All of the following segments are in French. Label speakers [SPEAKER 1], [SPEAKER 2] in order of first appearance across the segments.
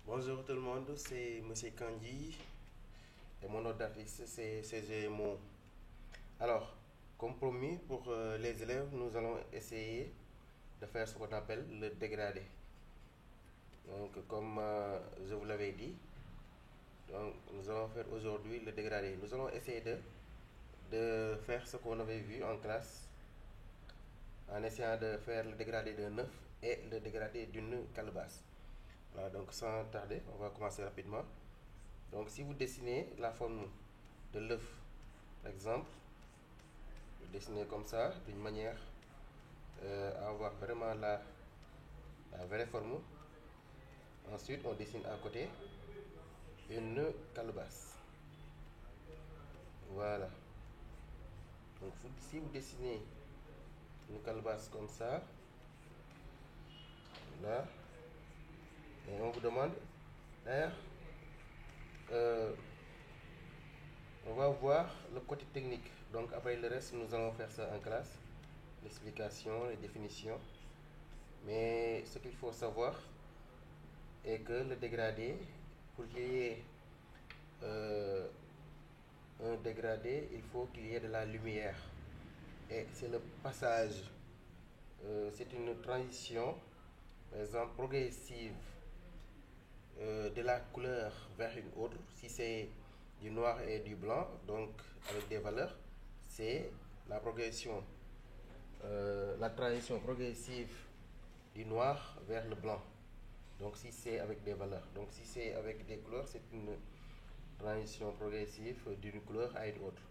[SPEAKER 1] Bonjour tout le monde, c'est Monsieur Kandi et mon nom d'artiste c'est CGMO. Alors, comme promis pour les élèves, nous allons essayer de faire ce qu'on appelle le dégradé. Donc, comme je vous l'avais dit, donc, nous allons faire aujourd'hui le dégradé. Nous allons essayer de faire ce qu'on avait vu en classe en essayant de faire le dégradé d'un œuf et le dégradé d'une calebasse. Voilà, donc sans tarder, on va commencer rapidement. Donc si vous dessinez la forme de l'œuf, par exemple, vous dessinez comme ça, d'une manière à avoir vraiment la vraie forme. Ensuite, on dessine à côté une calebasse. Voilà. Donc si vous dessinez une calebasse comme ça, là, et on vous demande, d'ailleurs, euh, on va voir le côté technique. Donc après le reste, nous allons faire ça en classe. L'explication, les définitions. Mais ce qu'il faut savoir est que le dégradé, pour qu'il y ait un dégradé, il faut qu'il y ait de la lumière. Et c'est le passage, c'est une transition, par exemple, progressive de la couleur vers une autre. Si c'est du noir et du blanc, donc avec des valeurs, c'est la progression, la transition progressive du noir vers le blanc. Donc si c'est avec des valeurs. Donc si c'est avec des couleurs, c'est une transition progressive d'une couleur à une autre.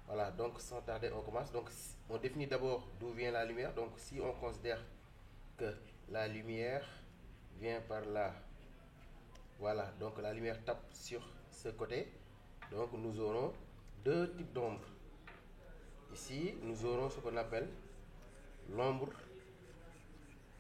[SPEAKER 1] Voilà, donc sans tarder, on commence. Donc on définit d'abord d'où vient la lumière. Donc si on considère que la lumière vient par là, voilà, donc la lumière tape sur ce côté. Donc nous aurons deux types d'ombre. Ici, nous aurons ce qu'on appelle l'ombre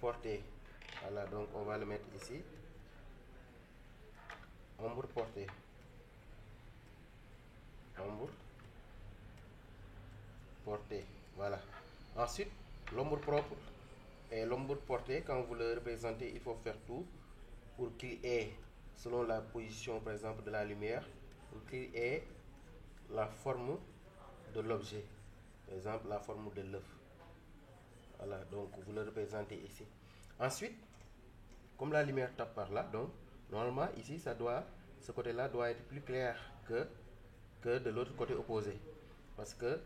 [SPEAKER 1] portée. Voilà, donc on va le mettre ici. Ombre portée. Ombre portée. Voilà. Ensuite, l'ombre propre et l'ombre portée, quand vous le représentez, il faut faire tout pour qu'il ait, selon la position par exemple de la lumière, pour qu'il ait la forme de l'objet. Par exemple, la forme de l'œuf. Voilà, donc vous le représentez ici. Ensuite, comme la lumière tape par là, donc normalement ici, ce côté-là doit être plus clair que de l'autre côté opposé. Parce que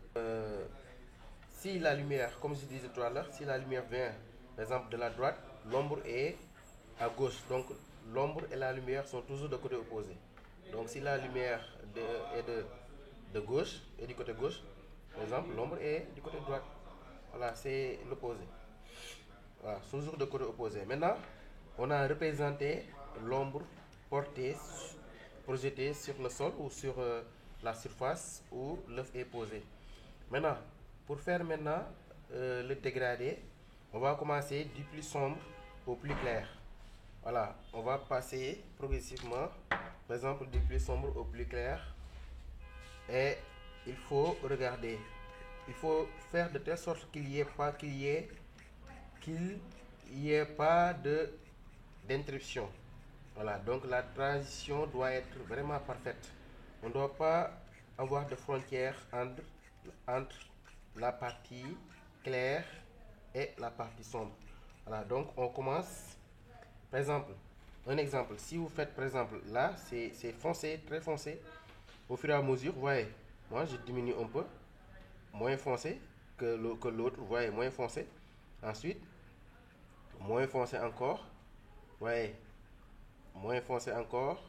[SPEAKER 1] si la lumière, comme je disais tout à l'heure, si la lumière vient par exemple de la droite, l'ombre est à gauche. Donc l'ombre et la lumière sont toujours de côté opposé. Donc si la lumière est de gauche et du côté gauche, par exemple, l'ombre est du côté droit. Voilà, c'est l'opposé. Voilà, toujours de côté opposé. Maintenant, on a représenté l'ombre portée, projetée sur le sol ou sur la surface où l'œuf est posé. Maintenant, pour faire maintenant le dégradé, on va commencer du plus sombre au plus clair. Voilà, on va passer progressivement, par exemple, du plus sombre au plus clair. Et il faut regarder. Il faut faire de telle sorte qu'il n'y ait pas d'interruption. Voilà, donc la transition doit être vraiment parfaite. On ne doit pas avoir de frontière entre la partie claire et la partie sombre. Voilà, donc on commence, par exemple, un exemple, si vous faites par exemple là, c'est foncé, très foncé, au fur et à mesure, vous voyez, moi je diminue un peu, moins foncé que l'autre, vous voyez, moins foncé. Ensuite, moins foncé encore, vous voyez, moins foncé encore,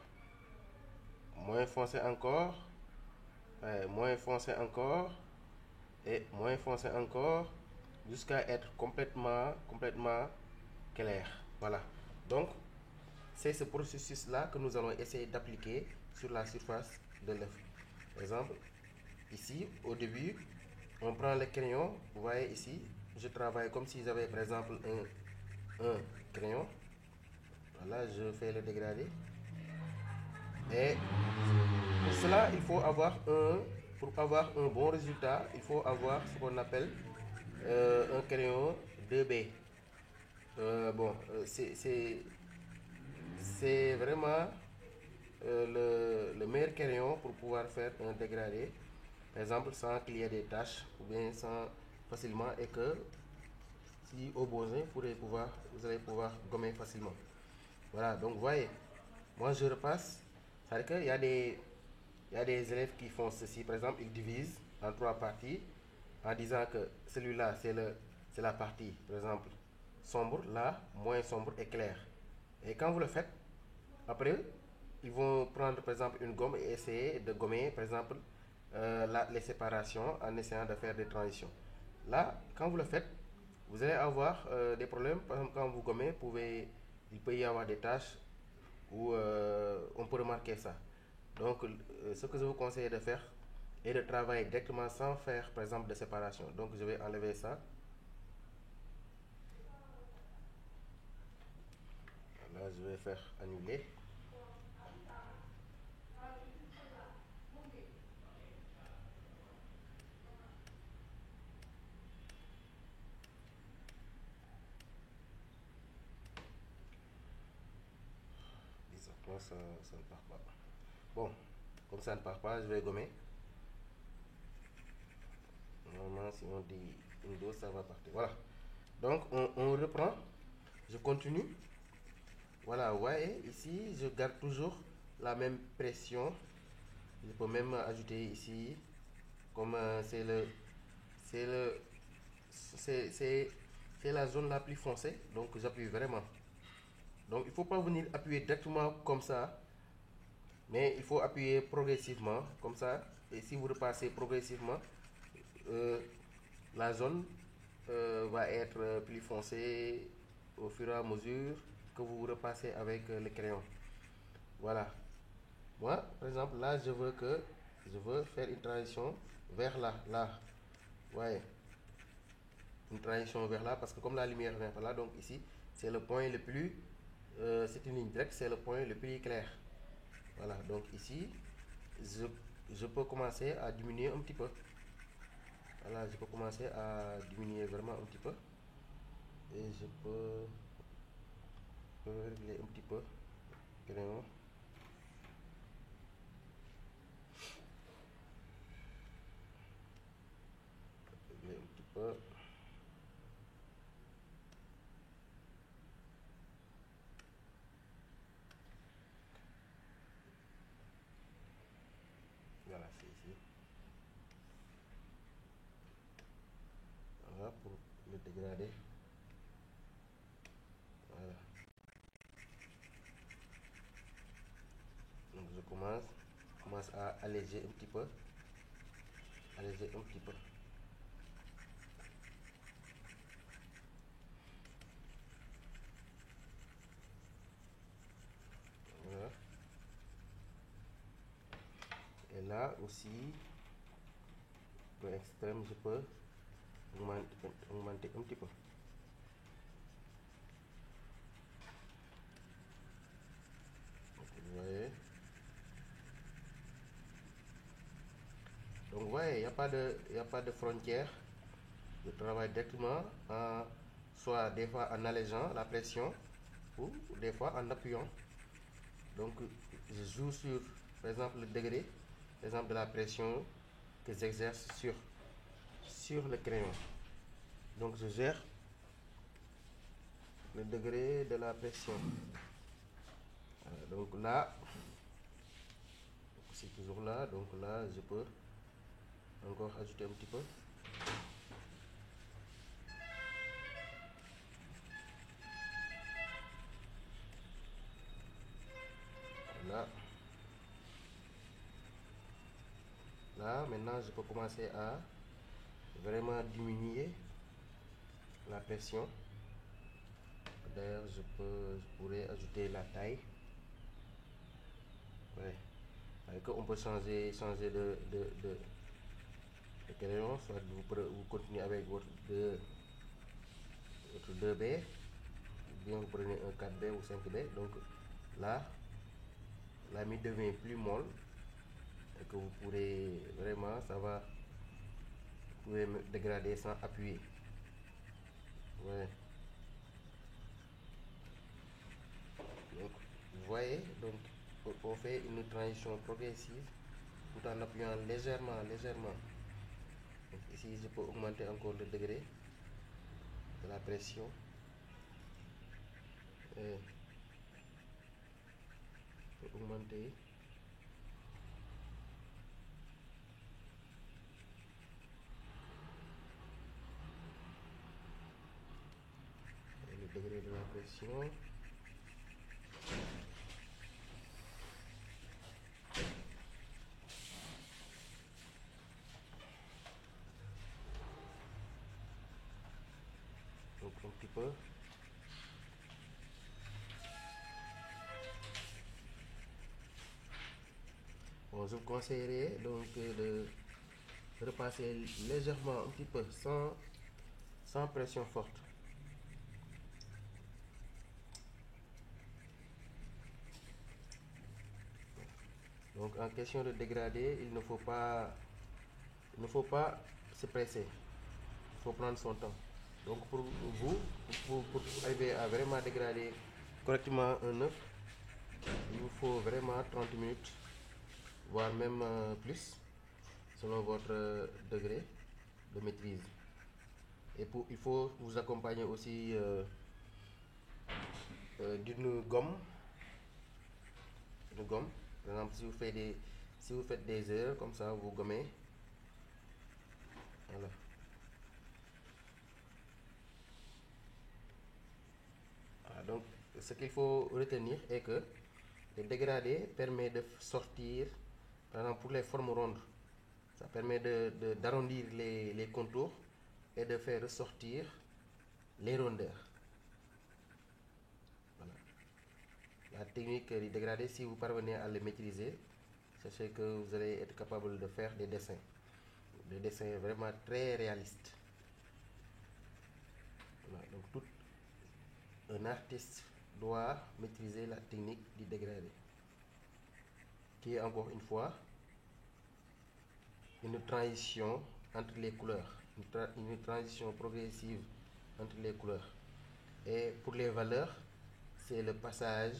[SPEAKER 1] moins foncé encore, ouais, moins foncé encore, et moins foncé encore, jusqu'à être complètement clair. Voilà. Donc, c'est ce processus-là que nous allons essayer d'appliquer sur la surface de l'œuf. Par exemple, ici, au début, on prend le crayon. Vous voyez ici, je travaille comme si j'avais par exemple un crayon. Voilà, je fais le dégradé. Et pour cela, pour avoir un bon résultat, il faut avoir ce qu'on appelle un crayon 2B. Bon, c'est vraiment le meilleur crayon pour pouvoir faire un dégradé, par exemple sans qu'il y ait des taches ou bien sans facilement, et que si au besoin vous allez pouvoir gommer facilement. Voilà, donc voyez, moi je repasse. C'est-à-dire qu'il y a il y a des élèves qui font ceci, par exemple, ils divisent en trois parties en disant que celui-là c'est la partie, par exemple, sombre, là, moins sombre et clair. Et quand vous le faites, après, ils vont prendre par exemple une gomme et essayer de gommer par exemple les séparations en essayant de faire des transitions. Là, quand vous le faites, vous allez avoir des problèmes. Par exemple, quand vous gommez, il peut y avoir des taches où on peut remarquer ça. Donc, ce que je vous conseille de faire est de travailler directement sans faire par exemple de séparation. Donc, je vais enlever ça. Là, je vais faire annuler. Bizarrement, ça ne part pas. Bon, comme ça ne part pas, je vais gommer. Normalement, si on dit une dose, ça va partir. Voilà. Donc, on reprend. Je continue. Voilà, vous voyez, ici, je garde toujours la même pression. Je peux même ajouter ici, comme c'est le, c'est la zone la plus foncée. Donc, j'appuie vraiment. Donc, il ne faut pas venir appuyer directement comme ça, mais il faut appuyer progressivement, comme ça. Et si vous repassez progressivement, euh, la zone va être plus foncée au fur et à mesure que vous repassez avec le crayon. Voilà. Moi, par exemple, là, je veux faire une transition vers là, là. Ouais. Une transition vers là, parce que comme la lumière vient par là, donc ici, c'est le point le plus, c'est une ligne directe, c'est le point le plus clair. Voilà. Donc ici, je, je peux commencer à diminuer un petit peu. Voilà, je peux commencer à diminuer vraiment un petit peu. Et je peux régler un petit peu le crayon. Régler un petit peu. Voilà, c'est ici. Voilà, pour le dégrader. Voilà. Donc je commence à alléger un petit peu. Alléger un petit peu. Voilà. Et là aussi, pour l'extrême, je peux augmenter un petit peu. Vous voyez. Donc vous voyez, il n'y a pas de frontière. Je travaille directement, soit des fois en allégeant la pression ou des fois en appuyant. Donc je joue sur, par exemple, le degré, par exemple, de la pression que j'exerce sur le crayon. Donc je gère le degré de la pression. Donc là, c'est toujours là. Donc là, je peux encore ajouter un petit peu. Là. Là, maintenant, je peux commencer à vraiment diminuer la pression. D'ailleurs, je pourrais ajouter la taille. Ouais. On peut changer de crayon, soit vous continuez avec votre 2B, ou bien vous prenez un 4B ou 5B. Donc là, la mie devient plus molle et que vous pourrez vraiment, vous pouvez dégrader sans appuyer. Ouais. Donc Vous voyez, donc on fait une transition progressive tout en appuyant légèrement. Donc ici, je peux augmenter encore le degré de la pression. Et je peux augmenter. Et le degré de la pression. Donc un petit peu. Bon, je vous conseillerais donc de repasser légèrement un petit peu sans pression forte. Donc en question de dégradé, il ne faut pas se presser. Il faut prendre son temps. Donc pour vous, pour arriver à vraiment dégrader correctement un œuf, il vous faut vraiment 30 minutes, voire même plus, selon votre degré de maîtrise. Et il faut vous accompagner aussi d'une gomme. Une gomme. Par exemple, si vous faites des erreurs, comme ça, vous gommez. Voilà. Voilà, donc, ce qu'il faut retenir est que le dégradé permet de sortir, par exemple, pour les formes rondes, ça permet d'arrondir les contours et de faire ressortir les rondeurs. Voilà. La technique du dégradé, si vous parvenez à le maîtriser, sachez que vous allez être capable de faire des dessins vraiment très réalistes. Voilà. Donc tout un artiste doit maîtriser la technique du dégradé, qui est encore une fois une transition entre les couleurs, une transition progressive entre les couleurs. Et pour les valeurs, c'est le passage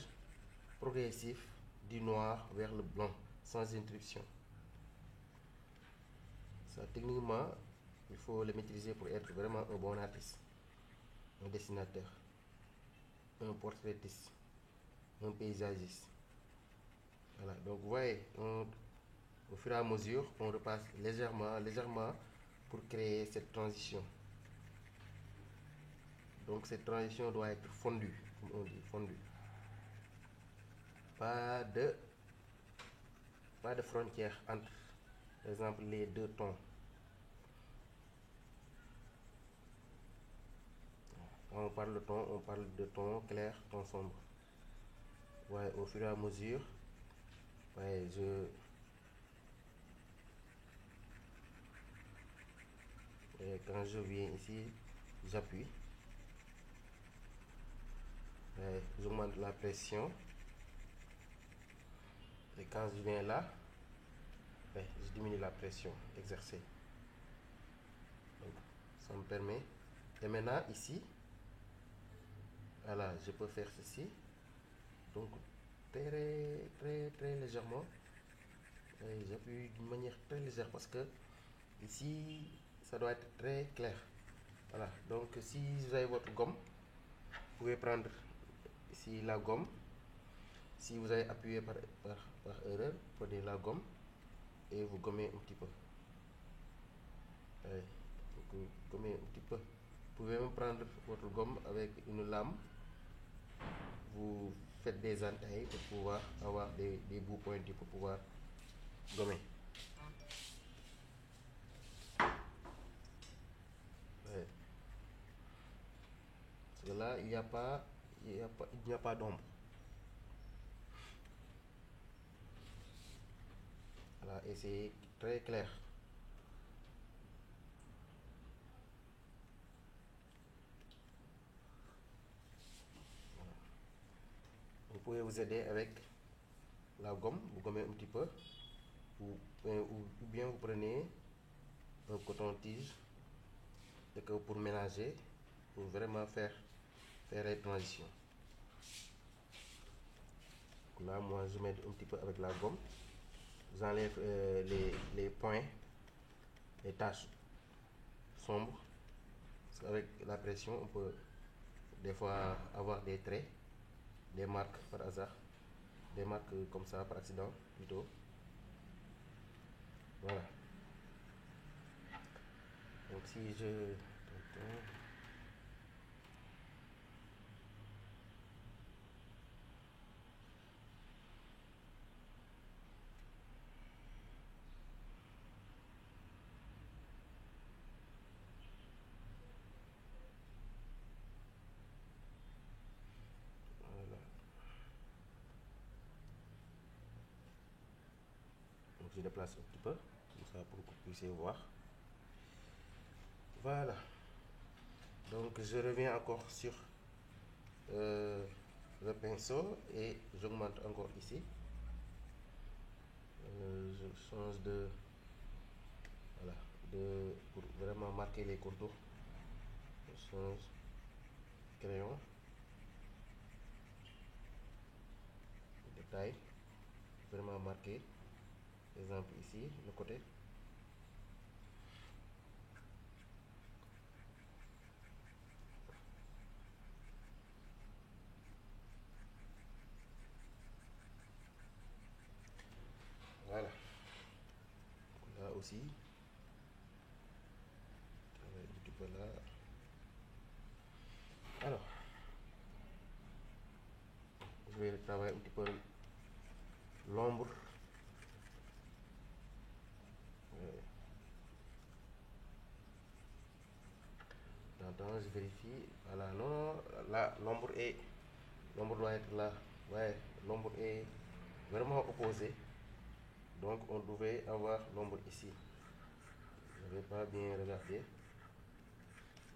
[SPEAKER 1] progressif du noir vers le blanc, sans interruption. Ça, techniquement, il faut le maîtriser pour être vraiment un bon artiste, un dessinateur, un portraitiste, un paysagiste. Voilà, donc vous voyez, au fur et à mesure, on repasse légèrement pour créer cette transition. Donc cette transition doit être fondue, comme on dit, fondue. Pas de frontière entre, par exemple, les deux tons. Quand on parle de ton, on parle de ton clair, ton sombre. Ouais, au fur et à mesure, ouais, quand je viens ici, j'appuie. Ouais, j'augmente la pression. Et quand je viens là, ouais, je diminue la pression exercée. Donc, ça me permet. Et maintenant, ici, voilà, je peux faire ceci. Donc, très légèrement. J'appuie d'une manière très légère parce que ici, ça doit être très clair. Voilà, donc si vous avez votre gomme, vous pouvez prendre ici la gomme. Si vous avez appuyé par erreur, prenez la gomme et vous gommez un petit peu. Ouais, vous gommez un petit peu. Vous pouvez même prendre votre gomme avec une lame. Vous faites des entailles pour pouvoir avoir des bouts pointus pour pouvoir gommer. Ouais. Parce que là, il n'y a pas d'ombre. Voilà, et c'est très clair. Vous pouvez vous aider avec la gomme, vous gommez un petit peu, ou bien vous prenez un coton-tige pour mélanger, pour vraiment faire les transitions. Là, moi, je mets un petit peu avec la gomme. J'enlève les points, les taches sombres. Parce qu'avec la pression, on peut des fois avoir des traits, des marques par hasard, des marques comme ça par accident plutôt. Voilà. Donc si je... Voilà. Donc je déplace un petit peu, comme ça pour que vous puissiez voir. Voilà. Donc je reviens encore sur le pinceau et j'augmente encore ici. Je change de... Voilà. Pour vraiment marquer les contours. Je change crayon. De taille. Vraiment marqué. Par exemple ici, le côté. Voilà. Là aussi. Un petit peu là. Alors, je vais travailler un petit peu l'ombre. J'entends, je vérifie. Voilà, non, là, l'ombre doit être là. Ouais, l'ombre est vraiment opposée. Donc, on devait avoir l'ombre ici. Je n'avais pas bien regardé.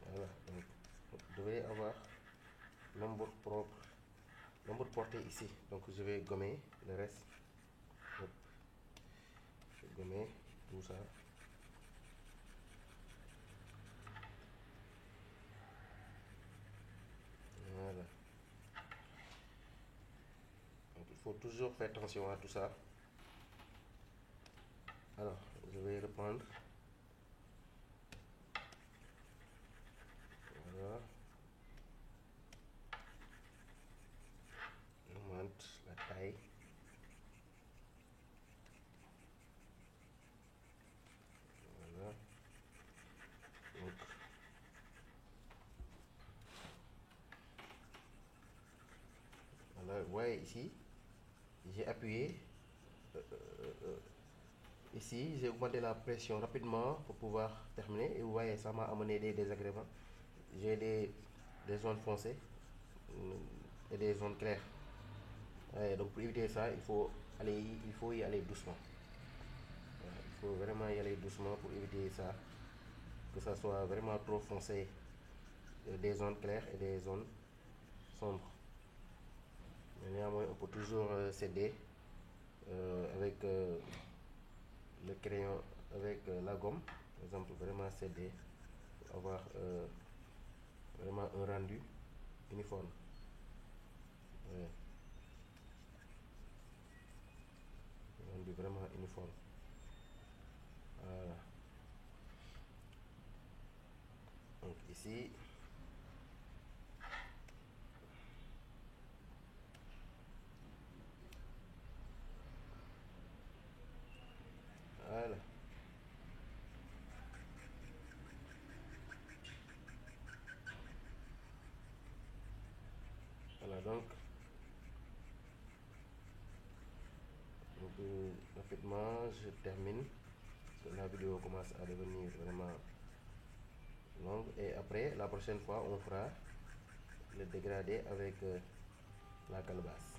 [SPEAKER 1] Voilà, donc, on devait avoir l'ombre propre, l'ombre portée ici. Donc, je vais gommer le reste. Hop. Je vais gommer tout ça. Voilà. Donc, il faut toujours faire attention à tout ça. Alors, je vais reprendre. Voilà. J'augmente la taille. Voilà. Donc, voilà, vous voyez ici, j'ai appuyé. Ici, j'ai augmenté la pression rapidement pour pouvoir terminer. Et vous voyez, ça m'a amené des désagréments. J'ai des zones foncées et des zones claires. Donc pour éviter ça, il faut y aller doucement. Il faut vraiment y aller doucement pour éviter ça, que ça soit vraiment trop foncé, des zones claires et des zones sombres. Mais néanmoins, on peut toujours s'aider avec le crayon, avec la gomme, par exemple, vraiment s'aider pour avoir vraiment un rendu uniforme. Ouais. Un rendu vraiment uniforme. Voilà. Donc ici, voilà. Voilà donc rapidement, je termine. Parce que la vidéo commence à devenir vraiment longue. Et après, la prochaine fois, on fera le dégradé avec la calebasse.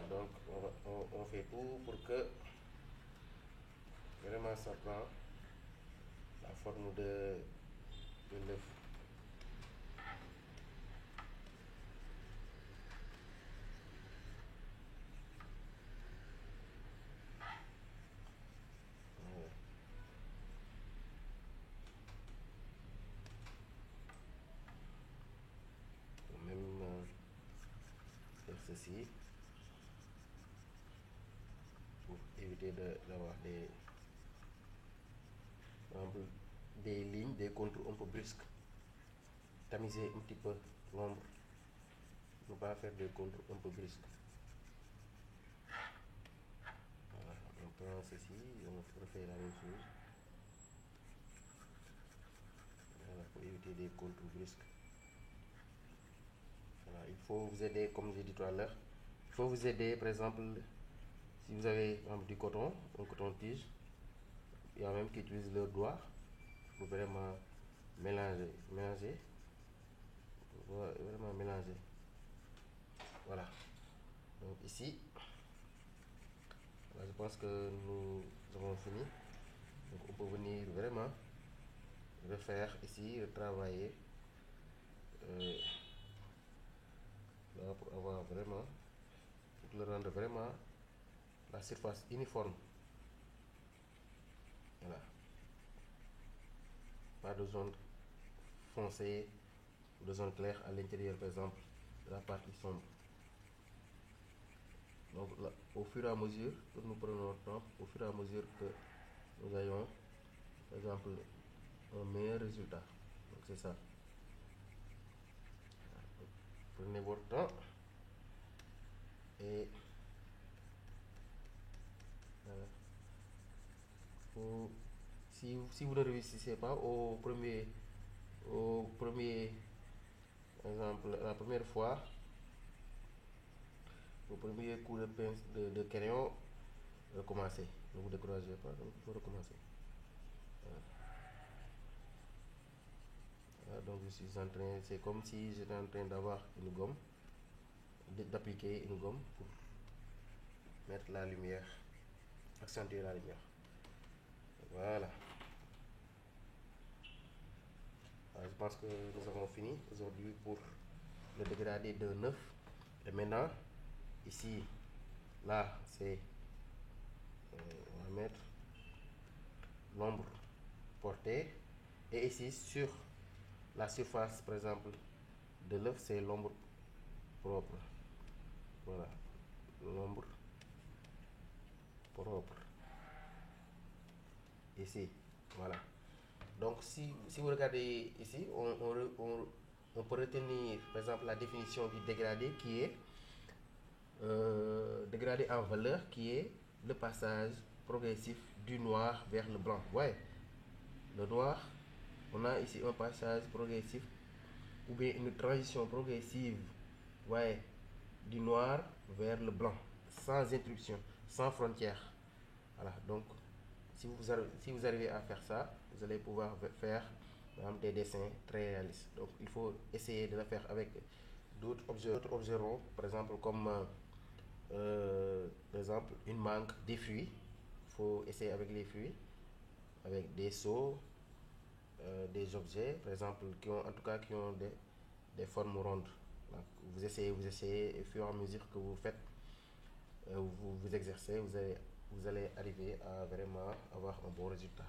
[SPEAKER 1] Donc, on fait tout pour que vraiment ça prend la forme de l'œuf. Voilà. Même faire ceci pour éviter d'avoir des lignes, des contours un peu brusques. Tamiser un petit peu l'ombre, ne pas faire des contours un peu brusques. Voilà, on prend ceci, on refait la même chose. Voilà, pour éviter des contours brusques. Voilà, il faut vous aider, comme j'ai dit tout à l'heure, il faut vous aider, par exemple, si vous avez par exemple, du coton, un coton-tige, il y a même qui utilisent leurs doigts pour vraiment mélanger, vraiment mélanger. Voilà. Donc ici, je pense que nous avons fini. Donc on peut venir vraiment refaire ici, retravailler là pour avoir vraiment, pour le rendre vraiment la surface uniforme. Voilà. Pas de zone foncée ou de zone claire à l'intérieur, par exemple, de la partie sombre. Donc là, au fur et à mesure que nous prenons notre temps, au fur et à mesure que nous ayons, par exemple, un meilleur résultat. Donc c'est ça. Donc, prenez votre temps et si vous ne réussissez pas au premier exemple, la première fois, au premier coup de pince de crayon, recommencer. Ne vous découragez pas, donc il faut recommencer. Voilà. Voilà, donc je suis en train, c'est comme si j'étais en train d'avoir une gomme, d'appliquer une gomme pour mettre la lumière, accentuer la lumière. Voilà. Alors, je pense que nous avons fini aujourd'hui pour le dégradé de 9. Et maintenant, ici, là, c'est, on va mettre l'ombre portée. Et ici, sur la surface, par exemple, de l'œuf, c'est l'ombre propre. Voilà, l'ombre propre. Ici, voilà. Donc, si vous regardez ici, on peut retenir, par exemple, la définition du dégradé qui est dégradé en valeur, qui est le passage progressif du noir vers le blanc. Ouais, le noir, on a ici un passage progressif ou bien une transition progressive, ouais, du noir vers le blanc, sans interruption, sans frontière. Voilà, donc si vous arrivez à faire ça, vous allez pouvoir faire des dessins très réalistes. Donc il faut essayer de le faire avec d'autres objets ronds, par exemple comme par exemple une mangue, des fruits. Il faut essayer avec les fruits, avec des seaux, des objets, par exemple, qui ont en tout cas qui ont des formes rondes. Donc, vous essayez, et au fur et à mesure que vous faites, vous vous exercez, vous allez arriver à vraiment avoir un bon résultat.